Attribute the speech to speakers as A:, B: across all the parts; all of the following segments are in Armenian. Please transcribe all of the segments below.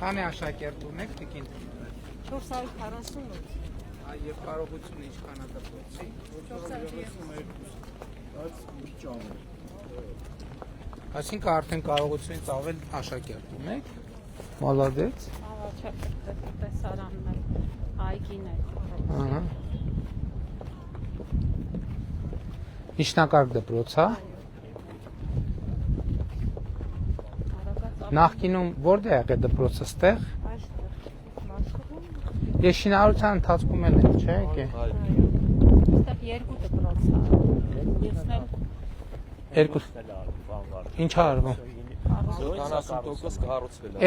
A: Քանի աշակերտ ունեք տիկին
B: 448
A: եւ կարողությունը ինչքան է դպրոցի
B: 432
A: Այսինքն արդեն կարողությունից ավել աշակերտ ունեք Մալադեց
B: տեսարանն է այգին է
A: Ահա Միջնակարգ դպրոց, հա Նախկինում որտեղ եղել դպրոցը ստեղ Ես շինարարության ընթացքում եմ, չէ՞ եկե։
B: Այստեղ երկու դպրոց է։
A: Երկու։ Ինչ արվում։
C: 70% կառուցվել է։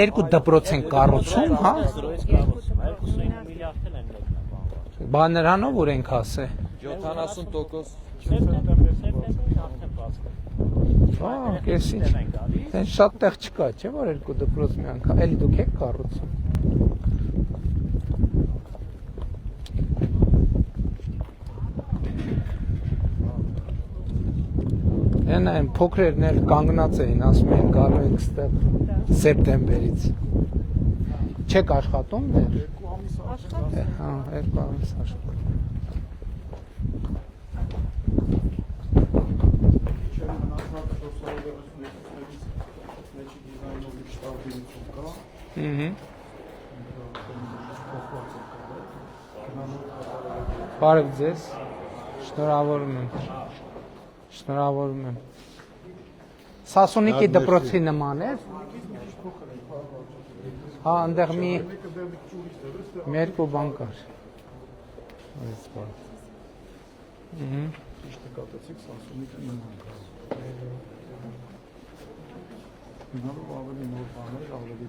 A: Երկու դպրոց են կառուցում, հա։
C: 25 միլիարդ են մեկնաբանված։
A: Բա նրանով որ ենք ասե։
C: 70%
B: Սեպտեմբերին արդեն բացվել։
A: Ահա, կեսի։ Դեն շատ տեղ չկա, չէ՞ որ երկու դպրոց մի անգամ, էլի դուք եք կառուցում։ Են այն փոքրերն էլ կանգնած էին, ասում են գալու ենք ստեղ սեպտեմբերից։ Չեք աշխատում դեռ։
B: Աշխատում։
A: Հա, 2 ամիս աշխատում։ Բարև ձեզ։ Շնորհավորում եմ։ Շնորհավորում եմ։ Սասունիկի դպրոցի նման է։ Հա, այնտեղ մի երկու բան կար։ Այս բան։
D: Ճիշտ կատեցիք Սասունիկի նման կար։ Նորով ավելի նոր բաներ, ավելի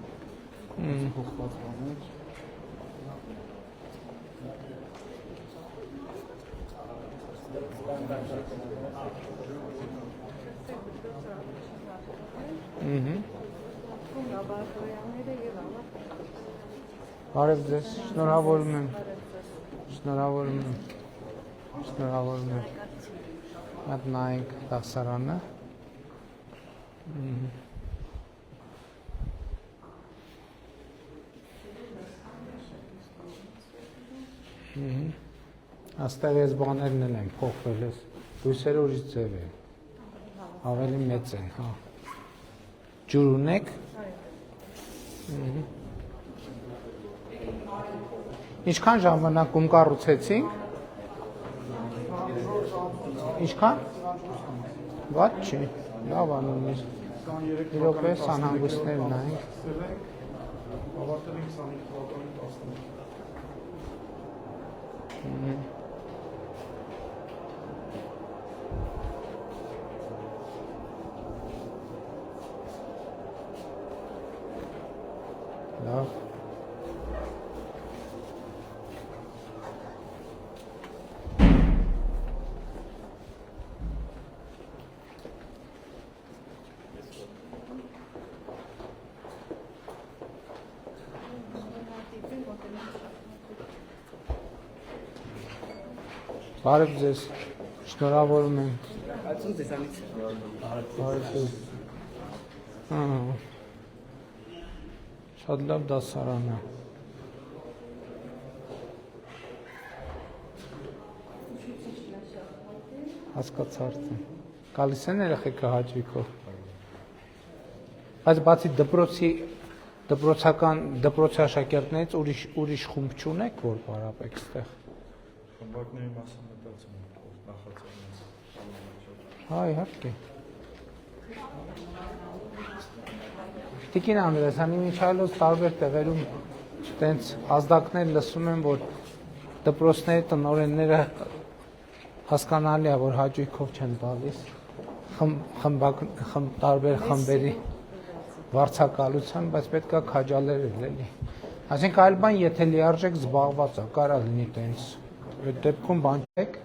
D: փոխված բաներ։
A: Բարև ձեզ, շնորհավորում եմ։ Շնորհավորում եմ։ Շնորհավորում եմ։ Այդ նայենք դասարանը։ Աստեղ ես բաներն էլ են փոխվել ես, լույսերը ուրիշ ձև են, ավելի մեծ են, հա, ջուր ունեք, ինչքան ժամանակում կառուցեցինք, ինչքան, վատ չի, լավ անում ես, իրոք ես անհանգույցներ նայենք,
D: Ավարտել ենք 25 թվականին 10
A: Լավ։ Բարև ձեզ, շնորհավորում եմ։
E: Այցում ձեզանից։
A: Բարև ձեզ։ Շատ լավ դասարան է։ Հասկացարց եմ։ Գալիս են երեխեքը հաճույքով։ Բայց բացի դպրոցի աշակերտներից ուրիշ խումբ չունեք, որ պարապեք ստեղ։
D: Խմբակների մասը մտածում եմ, նախաձեռնած։
A: Հա, իհարկե։ Տիկին Անդրեասյանի միջայլոց տարբեր տեղերում տենց ազդակներ լսում եմ, որ դպրոցների տնօրենները հասկանալի է, որ հաճույքով չեն տալիս տարբեր խմբերի վարձակալության, բայց պետք է քաջալերել էլի։ Այսինքն այլ բան, եթե լիարժեք զբաղված է, կարա լինի տենց։ Այդ դեպքում բան չեք,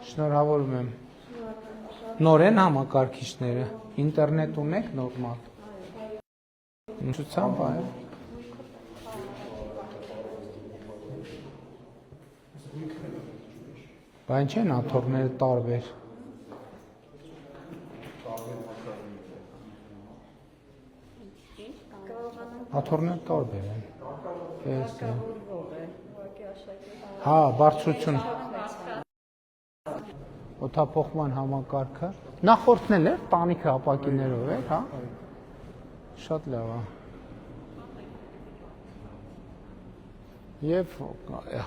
A: Շնորհավորում եմ։ Նոր են համակարգիչները։ Ինտերնետ ունեք նորմալ։ Ցուցան բայ։ Բայց չեն աթոռները տարբեր։ Աթոռները տարբեր են։ Ես հա, բարձրություն։ Օդափոխման համակարգը նախորդն էլ էր տանիքը ապակիներով էր, հա։ Շատ լավ է։ Եվ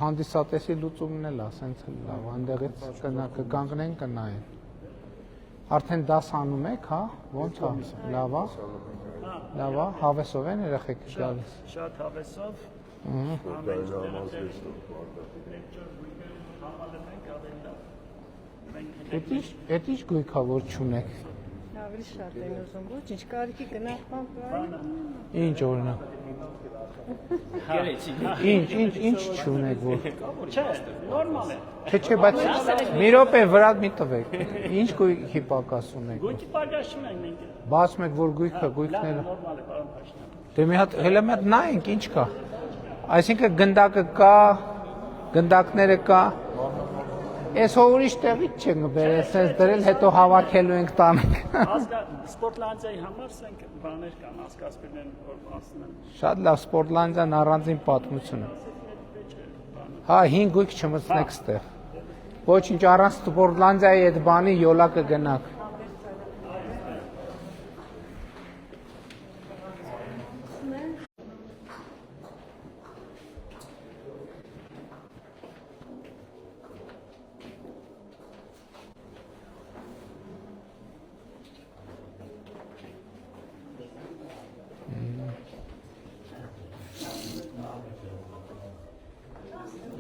A: հանդիսատեսի լուծումն էլ է, ասենց լավ, այնտեղից կկանգնեն կնայեն։ Արդեն դաս անում եք, հա, ոնց է, լավ է, լավ է, հավեսով են երեխեք գալիս։
E: Շատ հավեսով։
A: Էդ ինչ գույքա, որ չունեք։
F: Ավելի շատ են ուզում, ոչինչ, կարիքի գնահատման պլանը։
A: Ինչ օրինակ։ Ինչ չունեք, որ։
E: Չէ, նորմալ է։
A: Չէ, բայց մի րոպե վրա մի տվեք։ Ինչ գույքի պակաս ունեք։
E: Գույքի պակասում են մենք։
A: Բացում եք, որ գույքները։
E: Նորմալ է, պարոն Փաշինյան։
A: Դե մի հատ հենց մի հատ նայենք ինչ կա։ Այսինքն գնդակը կա, գնդակները կա։ Այս հո ուրիշ տեղից չենք բերել, ասես դրել, հետո հավաքելու ենք տանենք։
E: Սպորտլանդիայի համար սենք բաներ կան, հասկացվել են, որ ասում են։
A: Շատ լավ, Սպորտլանդիան առանձին պատմություն է։ Հա, 5 գույք չմցնեք ստեղ։ Ոչինչ առանց Սպորտլանդիայի այդ բանի յոլա կգնաք։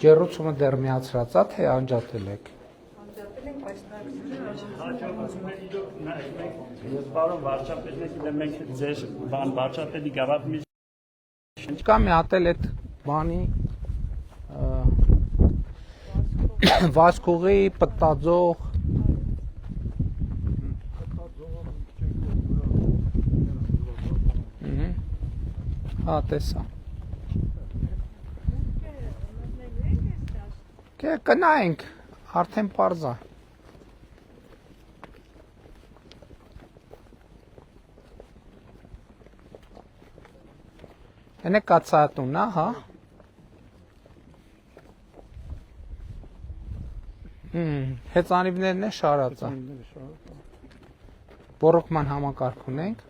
A: Ջեռուցումը դեռ միացրած է, թե անջատել եք։
F: Անջատել ենք, բայց
E: Հաջողություն է իրոք նայեք, պարոն վարչապետը, մենք ձեր բան վարչապետի գավաթ
A: Կա մի հատ էլ այդ բանի վազքուղի, պտտաձող Հա, տեսա։ Կնայենք, արդեն պարզ է։ Հենե կացատունն է, հա։ Հեծանիվներն է շարած է։ Բոռոքման համակարգ ունենք։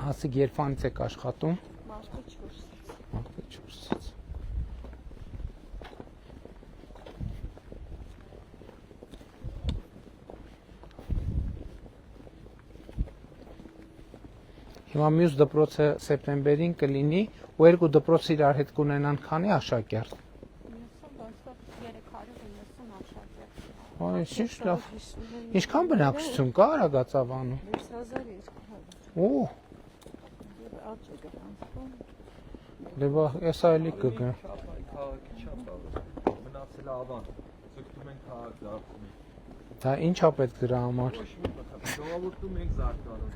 A: Հասիկ երբանից եք աշխատում։
F: Մարտի 4-ից։
A: Մարտի 4-ից։ Հիմա մյուս դպրոցը սեպտեմբերին կլինի, ու երկու դպրոց իրար հետ կունենան քանի աշակերտ։
B: 390 աշակերտ։
A: Այ ինչ լավ։ Ինչքան բնակչություն կա Արագածավանում։
F: 6200։
A: Օ,
F: Աճը գրանցվում։
A: դե բա էսա էլի կգա։
C: Քաղաքի չափ մնացել է ավան։ Ձգտում են քաղաք դարձնել։
A: Դա ինչ է պետք դրա համար։
C: Ժողովուրդում ենք զարգանում։